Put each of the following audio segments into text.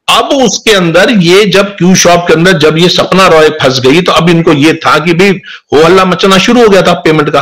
अब उसके अंदर ये जब क्यू शॉप के अंदर जब ये सपना रॉय फंस गई, तो अब इनको ये था कि भाई हो हल्ला मचना शुरू हो गया था पेमेंट का।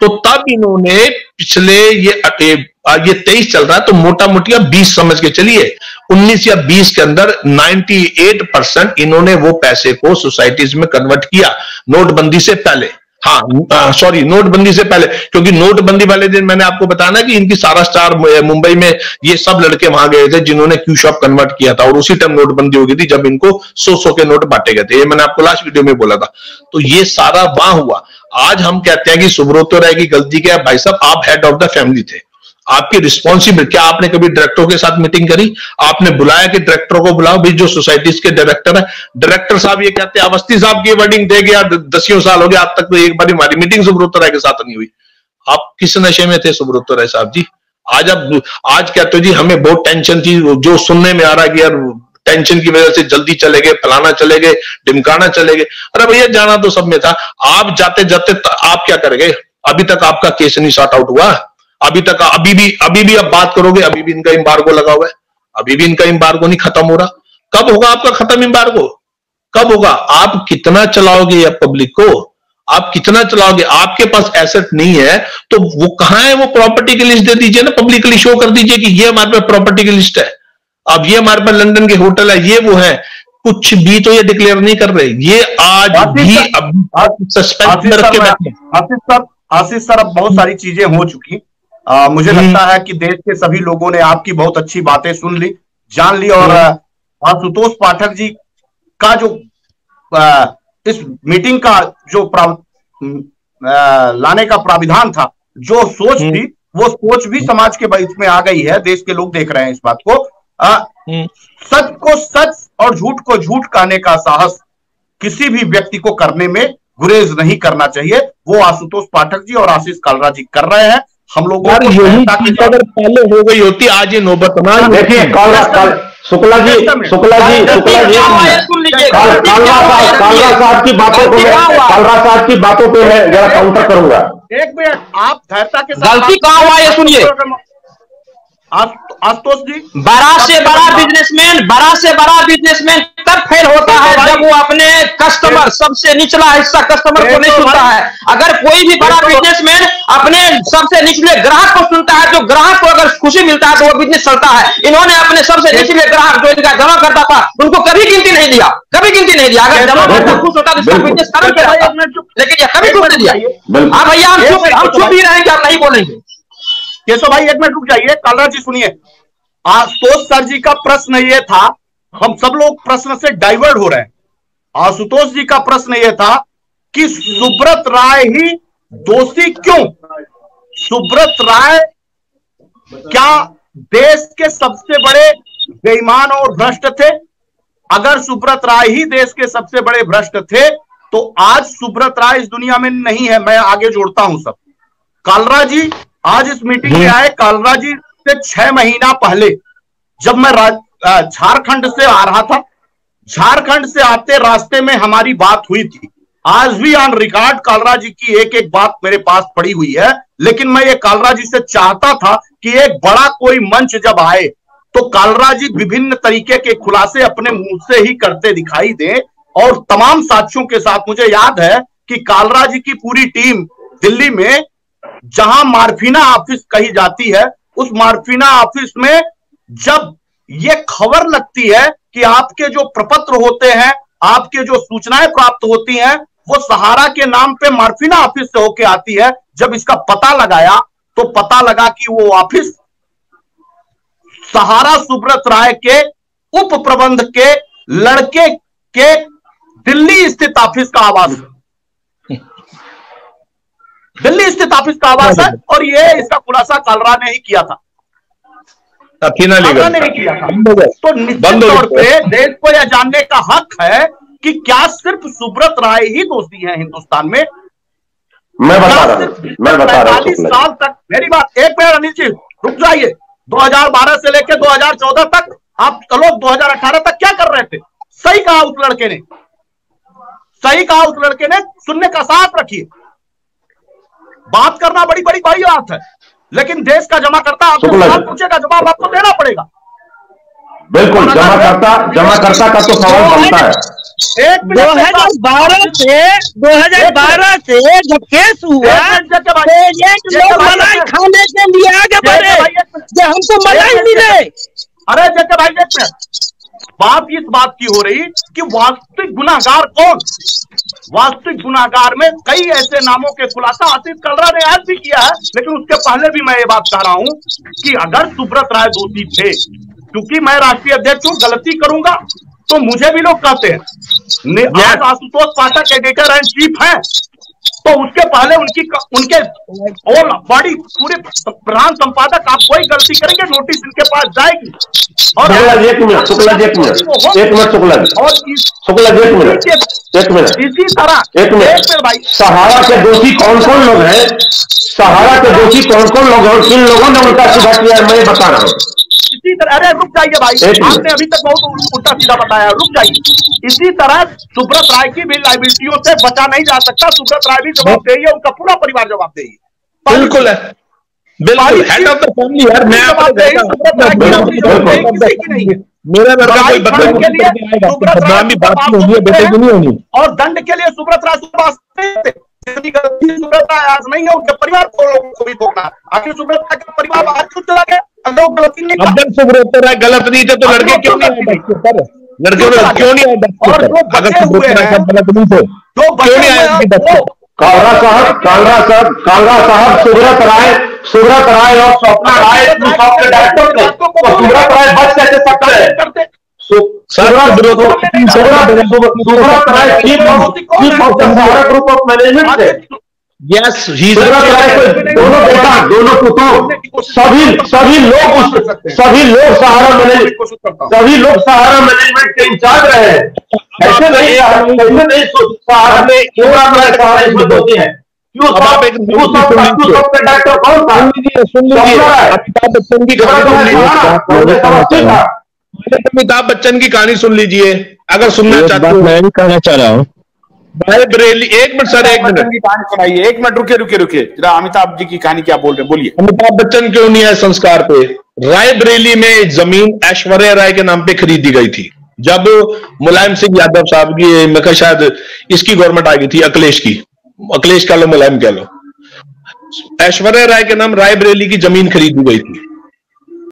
तो तब इन्होंने पिछले ये 23 चल रहा है, तो मोटा मोटी 20 समझ के चलिए, 19 या 20 के अंदर 98% इन्होंने वो पैसे को सोसाइटीज में कन्वर्ट किया, नोटबंदी से पहले। हाँ सॉरी, नोटबंदी से पहले, क्योंकि नोटबंदी वाले दिन मैंने आपको बताया ना कि इनकी सारा स्टार मुंबई में ये सब लड़के वहां गए थे जिन्होंने क्यू शॉप कन्वर्ट किया था, और उसी टाइम नोटबंदी हो गई थी जब इनको 100 के नोट बांटे गए थे। ये मैंने आपको लास्ट वीडियो में बोला था। तो ये सारा वहां हुआ। आज हम कहते हैं कि सुब्रतो राय की गलती क्या है? भाई साहब, आप हेड ऑफ द फैमिली थे, आपकी रिस्पॉन्सिबिलिटी क्या? आपने कभी डायरेक्टरों के साथ मीटिंग करी? आपने बुलाया कि डायरेक्टरों को बुलाओ भी, जो सोसाइटीज के डायरेक्टर है। डायरेक्टर साहब ये कहते हैं, अवस्थी साहब की वर्डिंग थे कि यार 10 साल हो गया, आज तक तो एक बार हमारी मीटिंग सुब्रतो राय के साथ नहीं हुई। आप किस नशे में थे सुब्रतो राय साहब जी? आज कहते हो जी हमें बहुत टेंशन थी, जो सुनने में आ रहा है कि यार टेंशन की वजह से जल्दी चले गए, फलाना चले गए, ढिमकाना चले गए। अरे भैया, जाना तो सब में था। आप जाते जाते आप क्या करेंगे? अभी तक आपका केस नहीं सॉर्ट आउट हुआ। अभी भी अब बात करोगे, अभी भी इनका एम्बार्गो लगा हुआ है, अभी भी इनका एम्बार्गो नहीं खत्म हो रहा। कब होगा आपका खत्म एम्बार्गो? कब होगा? आप कितना चलाओगे या पब्लिक को? आप कितना चलाओगे? आपके पास एसेट नहीं है तो वो कहां है? वो प्रॉपर्टी की लिस्ट दे दीजिए ना, पब्लिकली शो कर दीजिए कि ये हमारे पास प्रॉपर्टी की लिस्ट है, अब ये हमारे पास लंदन के होटल है, ये वो है। कुछ भी तो ये डिक्लेयर नहीं कर रहे। ये आज भी सस्पेंस में रख के बैठे हैं। आशीष सर, अब बहुत सारी चीजें हो चुकी। मुझे लगता है कि देश के सभी लोगों ने आपकी बहुत अच्छी बातें सुन ली, जान ली, और आशुतोष पाठक जी का जो इस मीटिंग का जो लाने का प्राविधान था, जो सोच थी, वो सोच भी समाज के बीच में आ गई है। देश के लोग देख रहे हैं इस बात को। सच को सच और झूठ को झूठ कहने का साहस किसी भी व्यक्ति को करने में गुरेज नहीं करना चाहिए। वो आशुतोष पाठक जी और आशीष कालरा जी कर रहे हैं। हम लोगों को अगर पहले हो गई होती, आज ये नौबत ना। देखिए शुक्ला जी कालरा साहब की बातों को, कालरा साहब की बातों पे मैं जरा काउंटर करूंगा। एक मिनट, आप धैर्यता के साथ, गलती कहाँ हुआ ये सुनिए। आशुतोष जी, बड़ा से बड़ा बिजनेसमैन तब फेल होता है जब वो अपने कस्टमर, सबसे निचला हिस्सा कस्टमर को नहीं सुनता है। अगर कोई भी बड़ा बिजनेसमैन अपने सबसे निचले ग्राहक को सुनता है, जो ग्राहक को अगर खुशी मिलता है तो वो बिजनेस चलता है। इन्होंने अपने सबसे निचले ग्राहक जो इनका जमा करता था उनको कभी गिनती नहीं दिया, कभी गिनती नहीं दिया। अगर जमा करता खुश होता तो इसका बिजनेस खत्म कर रहा, लेकिन ये कभी खुश नहीं दिया। हाँ भैया, हम चुप ही रहेंगे, आप नहीं बोलेंगे। केशव भाई एक मिनट रुक जाइए। कालरा जी सुनिए, आशुतोष सर जी का प्रश्न ये था, हम सब लोग प्रश्न से डाइवर्ट हो रहे हैं। आशुतोष जी का प्रश्न ये था कि सुब्रत राय ही दोषी क्यों? सुब्रत राय क्या देश के सबसे बड़े बेईमान और भ्रष्ट थे? अगर सुब्रत राय ही देश के सबसे बड़े भ्रष्ट थे तो आज सुब्रत राय इस दुनिया में नहीं है। मैं आगे जोड़ता हूं सब। कालरा जी आज इस मीटिंग में आए। कालरा जी से 6 महीना पहले जब मैं झारखंड से आ रहा था, झारखंड से आते रास्ते में हमारी बात हुई थी। आज भी ऑन रिकॉर्ड कालरा जी की एक एक बात मेरे पास पड़ी हुई है। लेकिन मैं ये कालरा जी से चाहता था कि एक बड़ा कोई मंच जब आए तो कालरा जी विभिन्न तरीके के खुलासे अपने मुंह से ही करते दिखाई दें, और तमाम साथियों के साथ। मुझे याद है कि कालरा जी की पूरी टीम दिल्ली में, जहां मार्फिना ऑफिस कही जाती है, उस मार्फिना ऑफिस में जब ये खबर लगती है कि आपके जो प्रपत्र होते हैं, आपके जो सूचनाएं प्राप्त होती हैं, वो सहारा के नाम पे मार्फिना ऑफिस से होके आती है। जब इसका पता लगाया तो पता लगा कि वो ऑफिस सहारा सुब्रत राय के उप प्रबंध के लड़के के दिल्ली स्थित ऑफिस का आवास है। दिल्ली स्थित ऑफिस का आवास है, और ये इसका खुलासा कालरा ने ही किया था। नहीं किया था। तो निश्चित तौर पे देश को यह जानने का हक है कि क्या सिर्फ सुब्रत राय ही दोषी है हिंदुस्तान में? मैं बता रहा हूं 45 साल तक। मेरी बात एक मिनट अनिल जी रुक जाइए। 2012 से लेकर 2014 तक आप लोग 2018 तक क्या कर रहे थे? सही कहा उस लड़के ने, सही कहा उस लड़के ने। सुनने का साथ रखिए। बात करना बड़ी बड़ी बड़ी बात है, लेकिन देश का जमा करता आपसे सवाल पूछेगा, जवाब आपको देना पड़ेगा। बिल्कुल जमाकर्ता का तो सवाल बनता है। 2012 से जब केस हुआ तो एक लोग मलाई खाने के लिए आगे बढ़े कि हमको मलाई मिले। अरे जैसे भाई बात इस बात की हो रही कि वास्तविक गुनाहगार कौन? वास्तविक गुनाहगार में कई ऐसे नामों के खुलासा आशीष कलरा ने आज भी किया है, लेकिन उसके पहले भी मैं ये बात कह रहा हूं कि अगर सुब्रत राय दोषी थे, क्योंकि मैं राष्ट्रीय अध्यक्ष हूं, गलती करूंगा तो मुझे भी लोग कहते हैं। आज आशुतोष पाठक एडिटर एंड चीफ हैं, तो उसके पहले उनके ऑल बॉडी पूरे प्रधान संपादक आप कोई गलती करेंगे नोटिस इनके पास जाएगी। और एक मिनट शुक्ला जी, एक मिनट इसी तरह भाई सहारा के दोषी कौन कौन लोग हैं? सहारा के दोषी कौन कौन लोग हैं और किन लोगों ने उल्टा सीधा किया है, मैं बता रहा हूँ। इसी तरह, अरे रुक जाइए भाई, आपने अभी तक बहुत उल्टा सीधा बताया, रुक जाइए। इसी तरह सुब्रत राय की भी लाइबिलिटियों से बचा नहीं जा सकता। सुब्रत राय भी जवाबदेही है, उनका पूरा परिवार जवाबदेही है। बिल्कुल है, बिल्कुल हेड ऑफ द फैमिली यार। मैं मेरा लड़का कोई बदनामी बात नहीं होगी, बेटे की नहीं होनी। और दंड के लिए सुब्रत राय सुब्रत राय आज नहीं है, उनके परिवार को भी भोगना। आखिर सुब्रत राय का परिवार आज क्यों चला गया? गलती नहीं, सुब्रत राय गलत नहीं थे तो लड़के क्यों नहीं आए? लड़के क्यों नहीं आए? अगर सुब्रत राय गलत नहीं थे तो क्यों नहीं आए? कालरा साहब सुब्रत राय और स्वप्ना राय के डायरेक्टर थे, तो सुब्रत राय बच कैसे सकते हैं? Subrata Roy chief of Sahara group of management थे। यस, दोनों बेटा दोनों पुत्र सभी लोग सहारा मैनेजमेंट के इंचार्ज रहे हैं। ऐसे नहीं सहारा में होते हैं। डायरेक्टर कौन था? सुन लीजिए, अमिताभ बच्चन की कहानी सुन लीजिए अगर सुनना चाहते हो। मैं भी कहना चाह रहा हूँ रायबरेली, एक मिनट सर, एक मिनट की कहानी सुनाइए। एक मिनट रुकिए जरा, अमिताभ जी की कहानी क्या बोल रहे हैं, बोलिए। अमिताभ बच्चन क्यों नहीं है संस्कार पे? रायबरेली में जमीन ऐश्वर्या राय के नाम पे खरीदी गई थी जब मुलायम सिंह यादव साहब की, मैं शायद इसकी गवर्नमेंट आ गई थी, अखिलेश कह लो मुलायम कह लो। ऐश्वर्या राय के नाम रायबरेली की जमीन खरीदी गई थी।